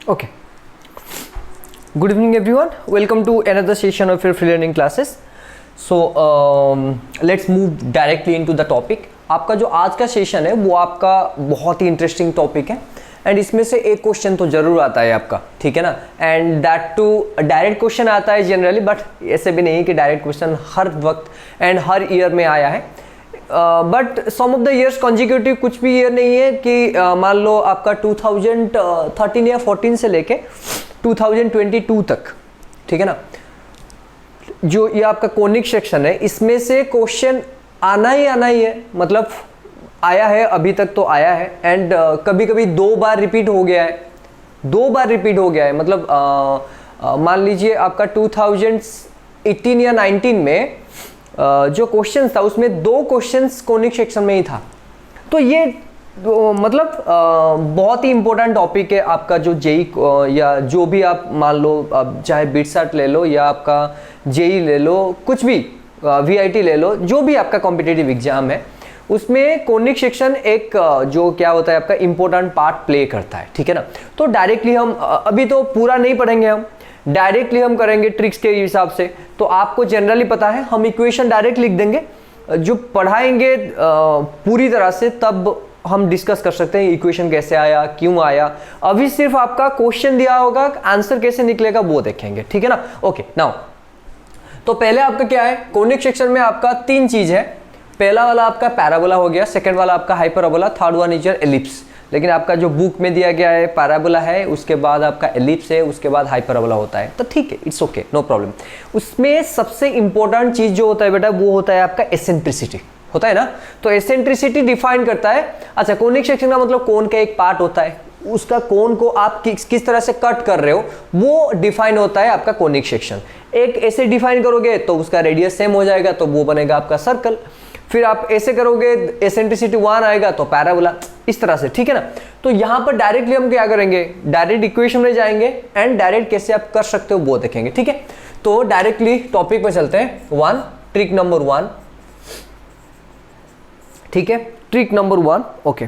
Okay. Good evening, everyone. Welcome to another session of your free learning classes. So let's move directly into the topic. आपका जो आज का session है वो आपका बहुत ही इंटरेस्टिंग टॉपिक है एंड इसमें से एक क्वेश्चन तो जरूर आता है आपका, ठीक है ना. And that to direct question आता है जनरली, बट ऐसे भी नहीं कि डायरेक्ट क्वेश्चन हर वक्त एंड हर ईयर में आया है. But some of the years consecutive कुछ भी ईयर नहीं है कि मान लो आपका 2013 या 14 से लेके 2022 तक, ठीक है ना, जो ये आपका कोनिक सेक्शन है इसमें से क्वेश्चन आना ही है. मतलब आया है, अभी तक तो आया है एंड कभी कभी दो बार रिपीट हो गया है. मतलब मान लीजिए आपका 2018 या 19 में जो क्वेश्चन था उसमें दो क्वेश्चंस कोनिक सेक्शन में ही था. तो ये मतलब बहुत ही इंपॉर्टेंट टॉपिक है आपका जो जेई या जो भी आप मान लो, आप चाहे बिटसाट ले लो या आपका जेई ले लो, कुछ भी वीआईटी ले लो, जो भी आपका कॉम्पिटिटिव एग्जाम है उसमें कोनिक सेक्शन एक जो क्या होता है आपका इंपॉर्टेंट पार्ट प्ले करता है, ठीक है ना. तो डायरेक्टली हम अभी तो पूरा नहीं पढ़ेंगे, हम डायरेक्टली हम करेंगे ट्रिक्स के हिसाब से. तो आपको जनरली पता है हम इक्वेशन डायरेक्ट लिख देंगे, जो पढ़ाएंगे पूरी तरह से तब हम डिस्कस कर सकते हैं इक्वेशन कैसे आया, क्यों आया. अभी सिर्फ आपका क्वेश्चन दिया होगा, आंसर कैसे निकलेगा वो देखेंगे, ठीक है ना. ओके नाउ, तो पहले आपका क्या है, कोनिक सेक्शन में आपका तीन चीज है. पहला वाला आपका पैराबोला हो गया, सेकंड वाला आपका hyperbola, third one is your ellipse. लेकिन आपका जो बुक में दिया गया है पैराबोला है, उसके बाद आपका एलिप्स है, उसके बाद हाइपरबोला होता है. तो ठीक है, इट्स ओके, नो प्रॉब्लम. उसमें सबसे इंपॉर्टेंट चीज जो होता है बेटा वो होता है आपका एसेंट्रिसिटी, होता है ना. तो एसेंट्रिसिटी डिफाइन करता है, अच्छा कोनिक सेक्शन का मतलब कोन का एक पार्ट होता है, उसका कोन को आप किस तरह से कट कर रहे हो वो डिफाइन होता है आपका कोनिक सेक्शन. एक ऐसे डिफाइन करोगे तो उसका रेडियस सेम हो जाएगा, तो वो बनेगा आपका सर्कल. फिर आप ऐसे करोगे, एसेंट्रिसिटी 1 आएगा तो पैराबोला, इस तरह से, ठीक है ना. तो यहां पर डायरेक्टली हम क्या करेंगे, डायरेक्ट इक्वेशन में जाएंगे एंड डायरेक्ट कैसे आप कर सकते हो वो देखेंगे, ठीक है. तो डायरेक्टली टॉपिक पे चलते हैं. ट्रिक नंबर 1, ठीक है. Trick number 1, okay.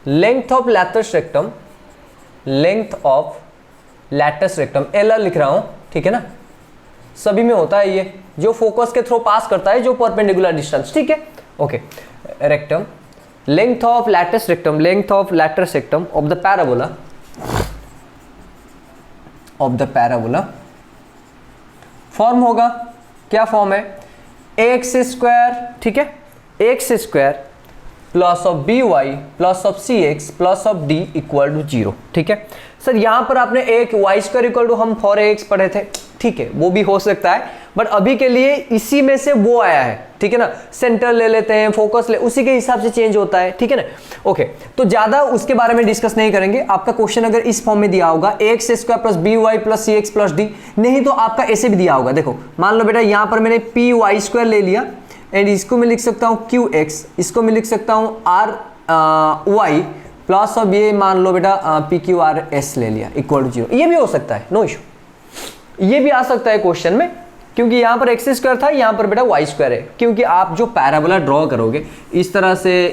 Length of latus rectum, L लिख रहा हूं, ठीक है ना. सभी में होता है ये, जो फोकस के थ्रू पास करता है, जो परपेंडिकुलर डिस्टेंस, ठीक है. Okay, rectum, length of latus rectum of the parabola form होगा, क्या फॉर्म है, एक्स स्क्वायर, ठीक है, x square plus of b Y plus of c x plus of d equal to 0, ठीक है. सर यहां पर आपने एक वाई स्क्वायर इक्वल टू हम 4ax पढ़े थे, ठीक है, वो भी हो सकता है, बट अभी के लिए इसी में से वो आया है, ठीक है ना. सेंटर ले लेते हैं, फोकस ले, उसी के हिसाब से चेंज होता है, ठीक है ना. ओके, तो ज्यादा उसके बारे में डिस्कस नहीं करेंगे. आपका क्वेश्चन अगर इस फॉर्म में दिया होगा, X square plus B Y plus C x plus D, नहीं तो आपका ऐसे भी दिया होगा. देखो मान लो बेटा यहां पर मैंने पी वाई स्क्वायर ले लिया एंड इसको मैं लिख सकता हूं क्यू एक्स, इसको मैं लिख सकता हूं आर वाई प्लस ऑफ ये मान लो बेटा पी क्यू आर एस ले लिया इक्वल टू 0. ये भी हो सकता है, नो इशू, ये भी आ सकता है क्वेश्चन में, क्योंकि यहां पर एक्स स्क्वायर था, यहां पर बेटा वाई स्क्वायर है. क्योंकि आप जो पैराबोला ड्रॉ करोगे इस तरह से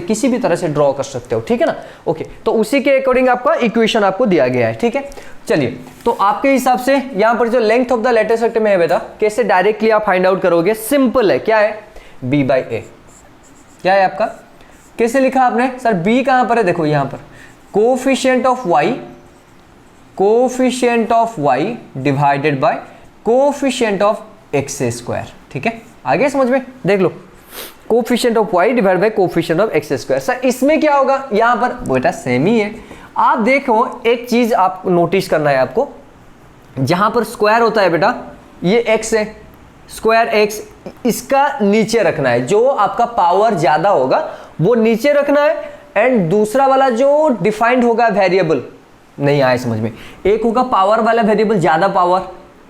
किसी भी तरह से ड्रॉ कर सकते हो, ठीक है ना. ओके, तो उसी के अकॉर्डिंग आपका इक्वेशन आपको दिया गया है, ठीक है. चलिए, तो आपके हिसाब से यहां पर जो length of the lattice rectum है बेटा, कैसे डायरेक्टली आप फाइंड आउट करोगे, सिंपल है, क्या है, b/a. क्या है आपका, कैसे लिखा आपने, सर b कहां पर है, देखो यहां पर coefficient of y divided by coefficient of X square, ठीक है. आगे समझ में देख लो, coefficient of y divided by coefficient of X square. Sir इसमें क्या होगा, यहां पर बेटा सेम ही है. आप देखो एक चीज आप नोटिस करना है आपको, जहां पर स्क्वायर होता है बेटा, ये x है, स्क्वायर x, इसका नीचे रखना है, जो आपका पावर ज्यादा होगा वो नीचे रखना है. एंड दूसरा वाला जो डिफाइंड होगा वेरिएबल, नहीं आए समझ में, एक होगा पावर वाला वेरिएबल, ज्यादा पावर,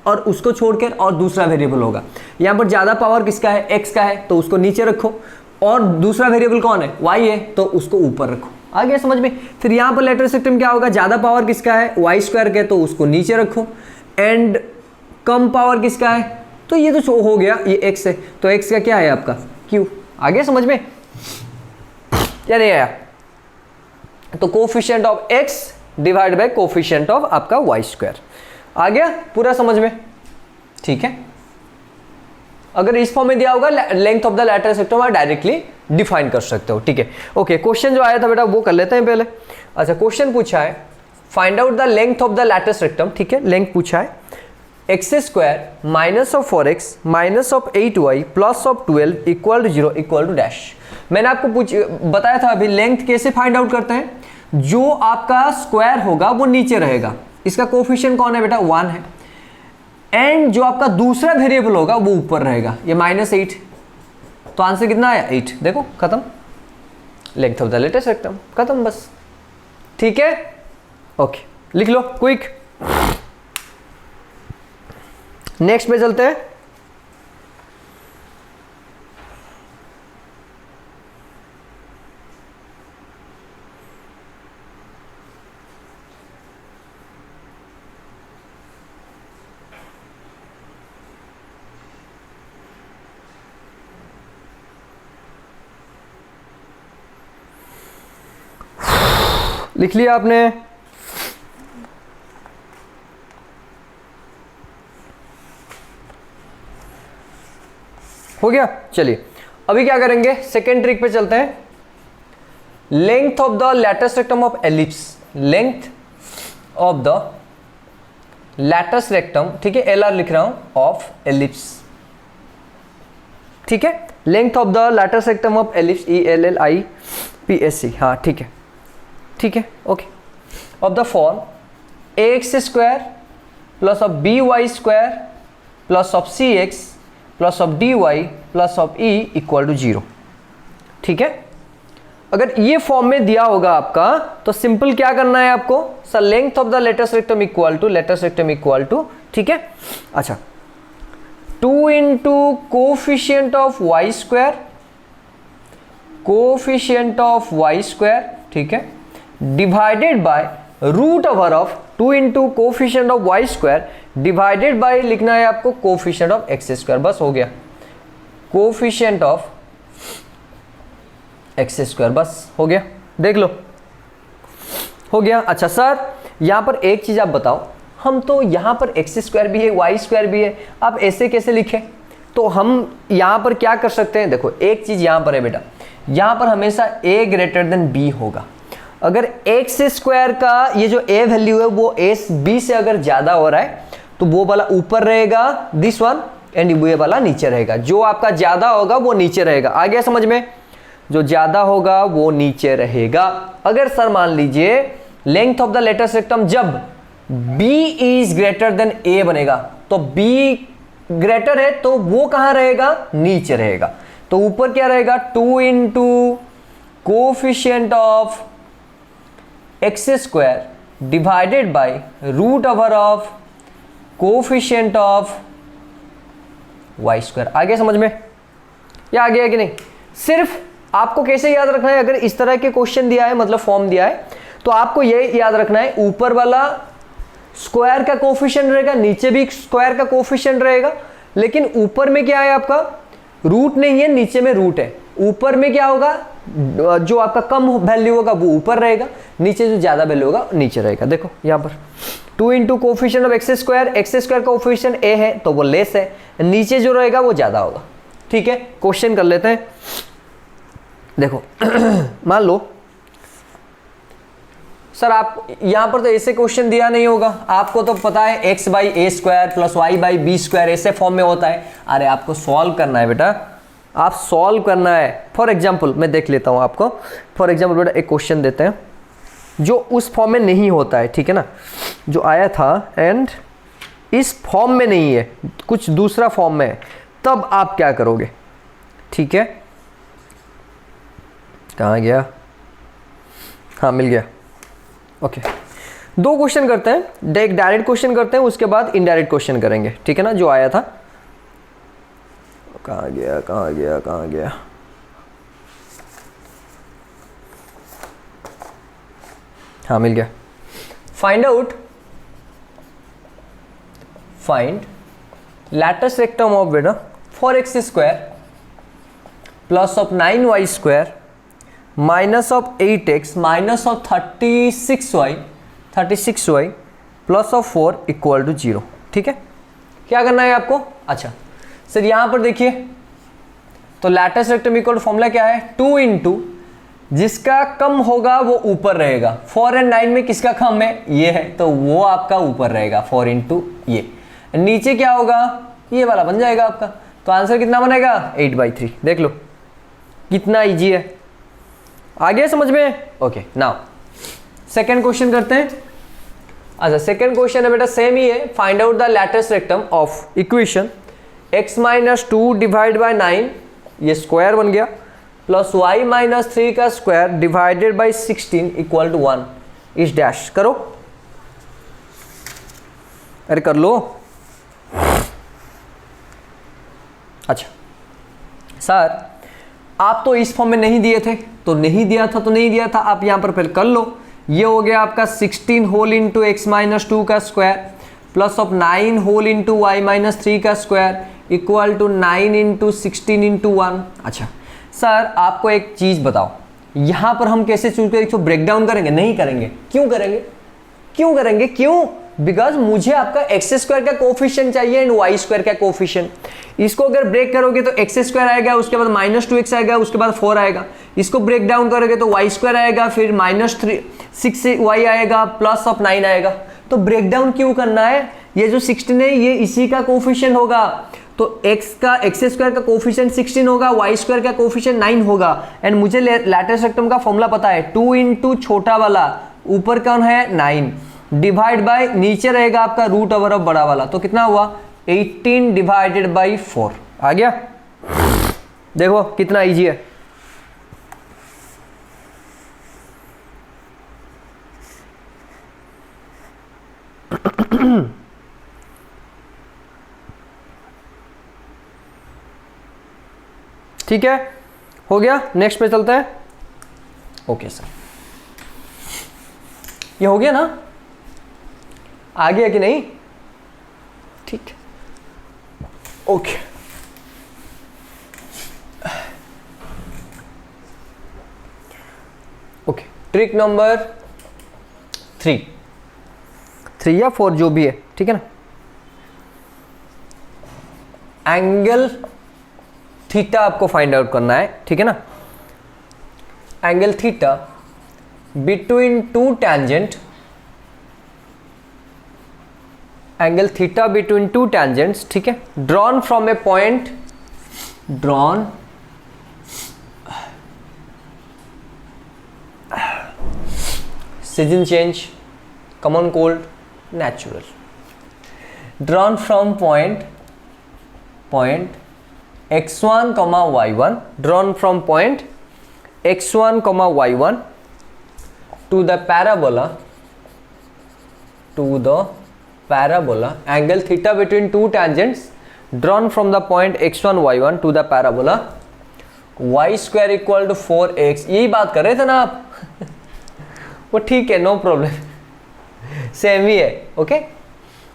और उसको छोड़कर और दूसरा वेरिएबल होगा. यहां पर ज्यादा पावर किसका है, x का है, तो उसको नीचे रखो, और दूसरा वेरिएबल कौन है, y है, तो उसको ऊपर रखो. आ गया समझ में. फिर यहां पर लैटरल सिस्टम क्या होगा, ज्यादा पावर किसका है, वाई स्क्वायर का, तो उसको नीचे रखो, एंड कम पावर किसका है, तो ये तो हो गया, ये x है, तो x का क्या है आपका q. आ गया समझ में या नहीं आया, तो coefficient of x divide by coefficient of आपका y स्क्वायर। आ गया पूरा समझ में? ठीक है, अगर इस फॉर्म में दिया होगा length of the latus rectum आप डायरेक्टली डिफाइन कर सकते हो। ठीक है, ओके, क्वेश्चन जो आया था बेटा वो कर लेते हैं पहले। अच्छा, क्वेश्चन पूछा है find out the length of the latus rectum. ठीक है, लेंथ पूछा है x square minus of 4x minus of 8y plus of 12 equal to 0 equal to dash. मैंने आपको बताया था अभी लेंथ कैसे फाइंड आउट करते हैं, जो आपका स्क्वायर होगा वो नीचे रहेगा, इसका कोफिशिएंट कौन है बेटा 1 है, एंड जो आपका दूसरा वेरिएबल होगा वो ऊपर रहेगा, ये -8, तो आंसर कितना आया 8। देखो खत्म, length of the latus rectum खत्म बस। ठीक है, ओके, लिख लो क्विक। नेक्स्ट पे चलते हैं। लिख लिया आपने? हो गया? चलिए अभी क्या करेंगे, सेकेंड ट्रिक पे चलते हैं। Length of the latus rectum of ellipse, length of the latus rectum, ठीक है, एल आर लिख रहा हूं, ऑफ एलिप्स। ठीक है, length of the latus rectum of ellipse, ELLIPSC, हाँ ठीक है, ठीक है, okay, of the form ax square plus of by square plus of cx plus of dy plus of e equal to 0। ठीक है, अगर ये फॉर्म में दिया होगा आपका तो सिंपल क्या करना है आपको, sir length of the latus rectum equal to, ठीक है, अच्छा 2 into coefficient of y square, ठीक है, divided by root over of 2 into coefficient of y square divided by लिखना है आपको कोफिशिएंट ऑफ x स्क्वायर। बस हो गया, कोफिशिएंट ऑफ x स्क्वायर, बस हो गया, देख लो हो गया। अच्छा सर यहां पर एक चीज आप बताओ, हम तो यहां पर x स्क्वायर भी है y स्क्वायर भी है, आप ऐसे कैसे लिखे? तो हम यहां पर क्या कर सकते हैं, देखो एक चीज यहां पर है बेटा, यहां पर हमेशा a ग्रेटर देन b होगा। अगर x स्क्वायर का ये जो a वैल्यू है वो b से अगर ज्यादा हो रहा है तो वो वाला ऊपर रहेगा, दिस वन, एंड ये वाला नीचे रहेगा। जो आपका ज्यादा होगा वो नीचे रहेगा। आ गया समझ में? जो ज्यादा होगा वो नीचे रहेगा। अगर सर मान लीजिए length of the latus rectum जब b is greater than a बनेगा, तो b ग्रेटर है तो वो कहां रहेगा, नीचे रहेगा। तो ऊपर क्या रहेगा, 2 into coefficient of x square divided by root over of coefficient of y square. आ गया समझ में? या आ गया कि नहीं? सिर्फ आपको कैसे याद रखना है, अगर इस तरह के क्वेश्चन दिया है, मतलब फॉर्म दिया है, तो आपको ये याद रखना है ऊपर वाला स्क्वायर का कोफिशिएंट रहेगा, नीचे भी स्क्वायर का कोफिशिएंट रहेगा, लेकिन ऊपर में क्या है आपका रूट नहीं है, नीचे में रूट है। ऊपर में क्या होगा, जो आपका कम वैल्यू होगा वो ऊपर रहेगा, नीचे जो ज्यादा वैल्यू होगा नीचे रहेगा। देखो यहां पर 2 into coefficient of x square का कोफिशिएंट a है तो वो लेस है, नीचे जो रहेगा वो ज्यादा होगा। ठीक है, क्वेश्चन कर लेते हैं। देखो मान लो सर आप यहां पर तो ऐसे क्वेश्चन दिया नहीं होगा, आपको तो पता है x by a square plus y by b square ऐसे फॉर्म में होता है। अरे आपको सॉल्व करना है बेटा, आप सॉल्व करना है। फॉर एग्जाम्पल मैं देख लेता हूं आपको, फॉर एग्जाम्पल बेटा एक क्वेश्चन देते हैं जो उस फॉर्म में नहीं होता है, ठीक है ना, जो आया था एंड इस फॉर्म में नहीं है, कुछ दूसरा फॉर्म में है, तब आप क्या करोगे? ठीक है, कहाँ गया, हाँ मिल गया। ओके, दो क्वेश्चन करते हैं, एक डायरेक्ट क्वेश्चन करते हैं, उसके बाद इनडायरेक्ट क्वेश्चन करेंगे, ठीक है ना, जो आया था। कहाँ गया कहाँ गया कहाँ गया, हाँ मिल गया। फाइंड लैटरस रेक्टम ऑफ बेटा 4x square plus of 9y square minus of 8x minus of 36y plus of 4 equal to 0। ठीक है, क्या करना है आपको? अच्छा सर यहां पर देखिए, तो लैटिस रेक्टम इक्वल फॉर्मूला क्या है? 2 इंटू जिसका कम होगा वो ऊपर रहेगा। 4 और 9 में किसका कम है? ये है, तो वो आपका ऊपर रहेगा 4 इंटू ये। नीचे क्या होगा? ये वाला बन जाएगा आपका। तो आंसर कितना बनेगा? 8/3। देख लो कितना इजी है, आ गया समझ में? ओके नाउ सेकेंड क्वेश्चन करते हैं। अच्छा सेकेंड क्वेश्चन है बेटा सेम ही है, find out the lattice rectum of equation x minus 2 divide by 9, ये स्क्वायर बन गया, प्लस y माइनस 3 का square divided by 16 equal to 1 इस डैश। करो, अरे कर लो। अच्छा सर आप तो इस फॉर्म में नहीं दिए थे, तो नहीं दिया था तो नहीं दिया था, आप यहां पर फिर कर लो। ये हो गया आपका 16 होल इंटू एक्स माइनस 2 का square plus of 9 whole into y minus 3 का square equal to 9 into 16 into 1। अच्छा सर आपको एक चीज बताओ, यहां पर हम कैसे चूज करें? इसको ब्रेक डाउन करेंगे? नहीं करेंगे। क्यों करेंगे? क्यों करेंगे? क्यों? बिकॉज मुझे आपका एक्स स्क्वायर का कोफिशिएंट चाहिए एंड वाई स्क्वायर का कोफिशिएंट। इसको अगर ब्रेक करोगे तो एक्स स्क्वायर आएगा, उसके बाद माइनस 2x आएगा, उसके बाद 4 आएगा। इसको ब्रेक डाउन करोगे तो वाई स्क्वायर आएगा, फिर माइनस 6y आएगा, प्लस ऑफ 9 आएगा। तो ब्रेक डाउन क्यों करना है? ये जो 16 है ये इसी का कोफिशिएंट होगा, तो एक्स स्क्वायर का कोफिशिएंट 16 होगा, वाई स्क्वायर का कोफिशिएंट 9 होगा। एंड मुझे लैटिस रेक्टम का फॉर्मूला पता है, 2 इंटू छोटा वाला ऊपर कौन है? 9 डिवाइड बाय नीचे रहेगा आपका रूट ओवर ऑफ बड़ा वाला, तो कितना हुआ? 18 डिवाइडेड बाई 4। आ गया? देखो कितना इजी है। ठीक है, हो गया। नेक्स्ट पे चलते हैं। ओके सर ये हो गया ना? आ गया कि नहीं? ठीक, ओके। ओके ट्रिक नंबर 3 या 4 जो भी है, ठीक है ना। एंगल थीटा आपको फाइंड आउट करना है, ठीक है ना। Angle theta between two tangent, angle theta between two tangents, ठीक है, drawn from A point, drawn season change, common cold, natural, drawn from point x1, y1, drawn from point x1, y1 to the parabola, angle theta between two tangents drawn from the point x1, y1 to the parabola, y square equal to 4x। यही बात कर रहे थे ना आप? वो ठीक है, नो प्रॉब्लम, सेम ही है। ओके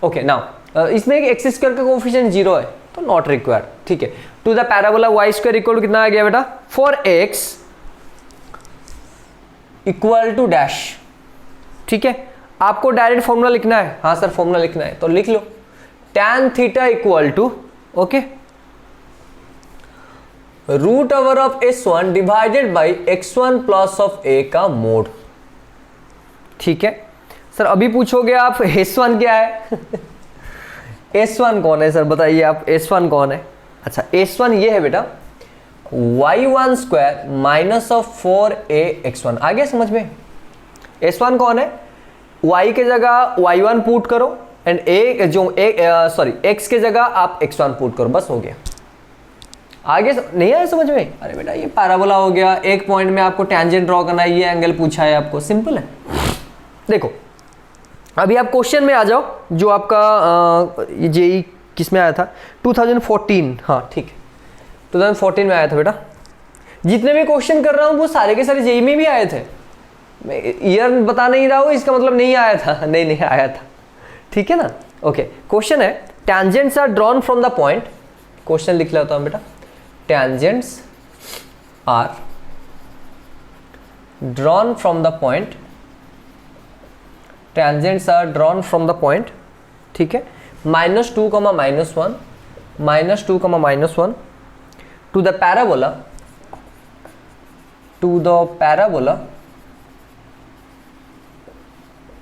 ओके नाउ इसमें एक एक्स स्क्वायर का कोफिशिएंट 0 है तो नॉट रिक्वायर्ड, ठीक है। To the parabola y square equal to कितना आ गया बेटा? 4x इक्वल टू डैश, ठीक है। आपको डायरेक्ट फॉर्मूला लिखना है? हाँ सर फॉर्मूला लिखना है तो लिख लो, tan theta equal to okay root over of s1 divided by x1 plus of a का मोड, ठीक है। सर अभी पूछोगे आप s1 क्या है? s1 कौन है सर बताइए आप, s1 कौन है? अच्छा s1 ये है बेटा y1 square minus of 4ax1। आ गया समझ में? s1 कौन है? y के जगह y1 पुट करो एंड a जो x के जगह आप x1 पुट करो, बस हो गया। आगे नहीं आया समझ में? अरे बेटा ये पैराबोला हो गया, एक पॉइंट में आपको टेंजेंट ड्रॉ करना है, ये एंगल पूछा है आपको, सिंपल है। देखो अभी आप क्वेश्चन में आ जाओ, जो आपका जेई किस में आया था? 2014, हाँ ठीक है 2014 में आया था बेटा। जितने भी क्वेश्चन कर रहा हूँ वो सारे के सारे जेई में भी आए थे, मैं ईयर बता नहीं रहा हूँ इसका मतलब नहीं आया था, नहीं आया था, ठीक है ना। ओके क्वेश्चन है tangents are drawn from the point, question लिख लेता हूँ बेटा, tangents are drawn from the point, tangents are drawn from the point, ठीक है, -2, -1, -2, -1 to the parabola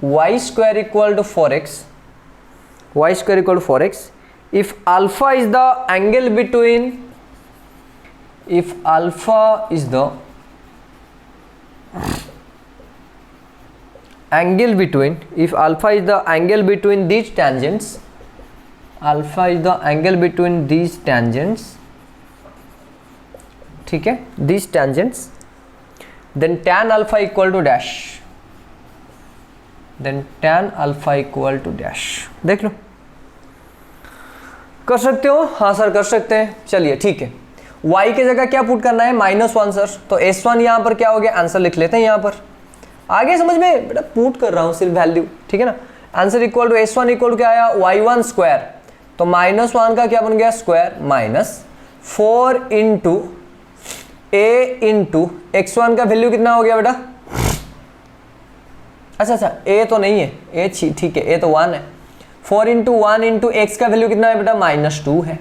y square equal to 4x, if alpha is the angle between, if alpha is the angle between these tangents, ठीक है, these tangents, then tan alpha equal to dash, देख लो, कर सकते हो? हाँ sir कर सकते हैं। चलिए ठीक है, y की जगह क्या पुट करना है? -1 सर, तो s1 यहाँ पर क्या हो गया? आंसर लिख लेते हैं यहाँ पर, आगे समझ में, बेटा पुट कर रहा हूँ सिर्फ वैल्यू, ठीक है ना। Answer equal to s1 equal to क्या आया? y1 स्क्वायर, तो -1 का क्या बन गया? Square, -4 into a into x1 का वैल्यू कितना हो गया बेटा? अच्छा, a तो नहीं है, a ठीक है, a तो 1 है। 4 इंटू 1 इंटू x का वैल्यू कितना है बेटा? -2 है।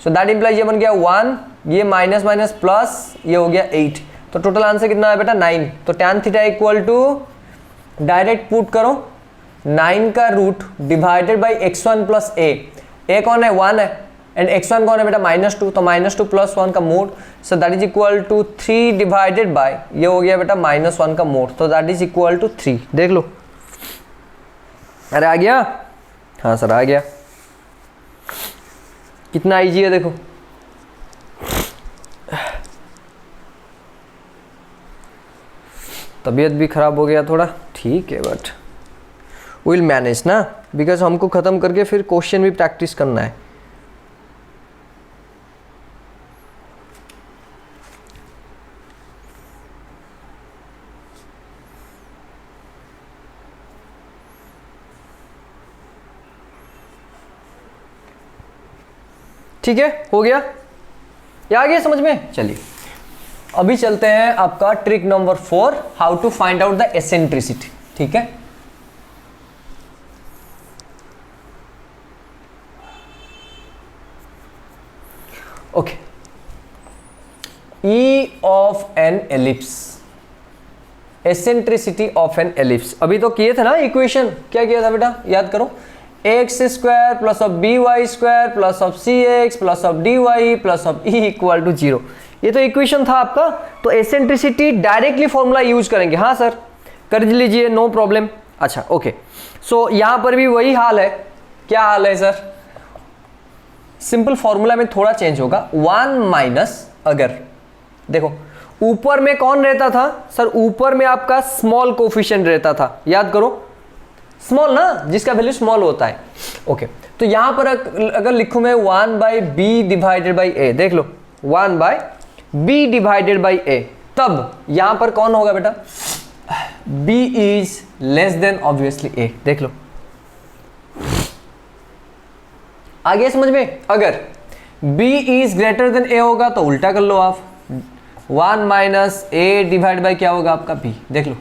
सो दैट इम्प्लाइज ये बन गया 1, ये माइनस माइनस प्लस, ये हो गया 8, तो टोटल आंसर कितना है बेटा? 9। तो tan theta equal to, direct put करो, 9 का root divided by x1 plus a कौन है? 1 है, एंड x1 कौन है बेटा? -2, तो -2 प्लस 1 का mod, so that is equal to 3 divided by, ये हो गया बेटा -1 का मोड, तो दैट इज इक्वल टू 3। देख लो, अरे आ गया? हाँ सर आ गया। कितना इजी है देखो, तबीयत भी खराब हो गया थोड़ा, ठीक है, बट विल मैनेज ना, बिकॉज हमको ख़त्म करके फिर क्वेश्चन भी प्रैक्टिस करना है। ठीक है, हो गया, ये आ गया समझ में। चलिए अभी चलते हैं आपका trick number 4, how to find out the eccentricity. ठीक है, okay, e of an ellipse, eccentricity of an ellipse. अभी तो किए थे ना इक्वेशन, क्या किया था बेटा? याद करो, x square plus of b y square plus of c x plus of d y plus of e equal to 0। ये तो इक्वेशन था आपका। तो एसेंट्रिसिटी डायरेक्टली फॉर्मूला यूज करेंगे। हाँ सर कर लीजिए, नो प्रॉब्लम। अच्छा ओके, सो यहां पर भी वही हाल है। क्या हाल है सर? सिंपल फॉर्मूला में थोड़ा चेंज होगा। 1 माइनस, अगर देखो ऊपर में कौन रहता था सर? ऊपर में आपका स्मॉल कोफिशिएंट रहता था, याद करो, स्मॉल ना, जिसका वैल्यू स्मॉल होता है। ओके, तो यहां पर अगर लिखूं मैं 1 बाई बी डिवाइडेड बाई ए, देख लो 1 बाई बी डिवाइडेड बाई ए, तब यहां पर कौन होगा बेटा? b is less than obviously a। देख लो, आगे समझ में। अगर b is greater than a होगा तो उल्टा कर लो आप, 1 माइनस a डिवाइड बाई क्या होगा आपका b। देख लो,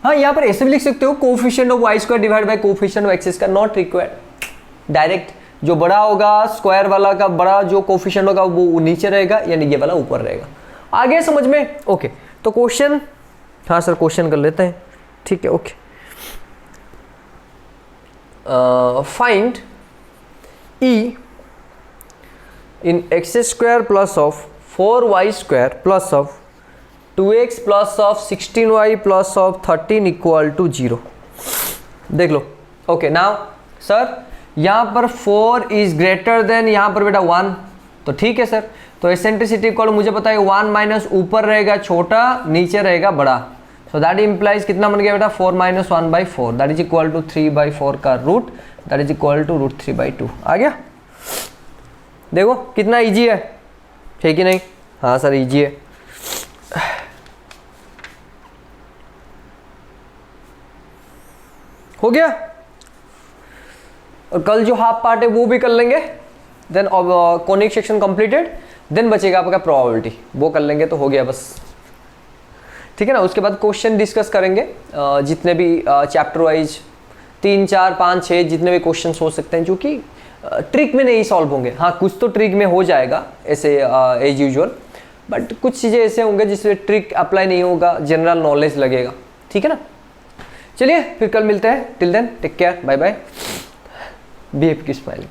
हाँ यहां पर ऐसे भी लिख सकते हो, coefficient of y square divide by coefficient of x का, नॉट रिक्वायर्ड। डायरेक्ट जो बड़ा होगा स्क्वायर वाला का बड़ा जो कोफिशिएंट होगा वो नीचे रहेगा, यानी ये वाला ऊपर रहेगा। आगे समझ में। ओके, तो क्वेश्चन, हाँ सर क्वेश्चन कर लेते हैं। ठीक है, okay, find e in x square plus of 4y square plus of 2x plus of 16y plus of 13 equal to 0। देख लो। ओके, नाउ सर यहाँ पर 4 इज ग्रेटर देन यहाँ पर बेटा 1, तो ठीक है सर। तो एसेंट्रिसिटी इक्वल मुझे पता है 1 माइनस ऊपर रहेगा छोटा, नीचे रहेगा बड़ा, सो दैट इम्प्लाइज कितना बन गया बेटा? 4 minus 1 by 4, that is equal to 3 by 4 का root, that is equal to root 3 by 2। आ गया? देखो कितना इजी है कि नहीं? हाँ सर इजी है। हो गया, और कल जो हाफ पार्ट है वो भी कर लेंगे, then conic section completed, then बचेगा आपका प्रोबेबिलिटी, वो कर लेंगे तो हो गया बस। ठीक है ना। उसके बाद क्वेश्चन डिस्कस करेंगे, जितने भी चैप्टर वाइज 3, 4, 5, 6 जितने भी क्वेश्चन हो सकते हैं जो कि ट्रिक में नहीं सॉल्व होंगे। हाँ, कुछ तो ट्रिक में हो जाएगा ऐसे एज यूजुअल, बट कुछ चीज़ें ऐसे होंगे जिसमें ट्रिक अप्लाई नहीं होगा, जनरल नॉलेज लगेगा। ठीक है ना। चलिए फिर कल मिलते हैं। Till then take care, bye bye, be happy, smile.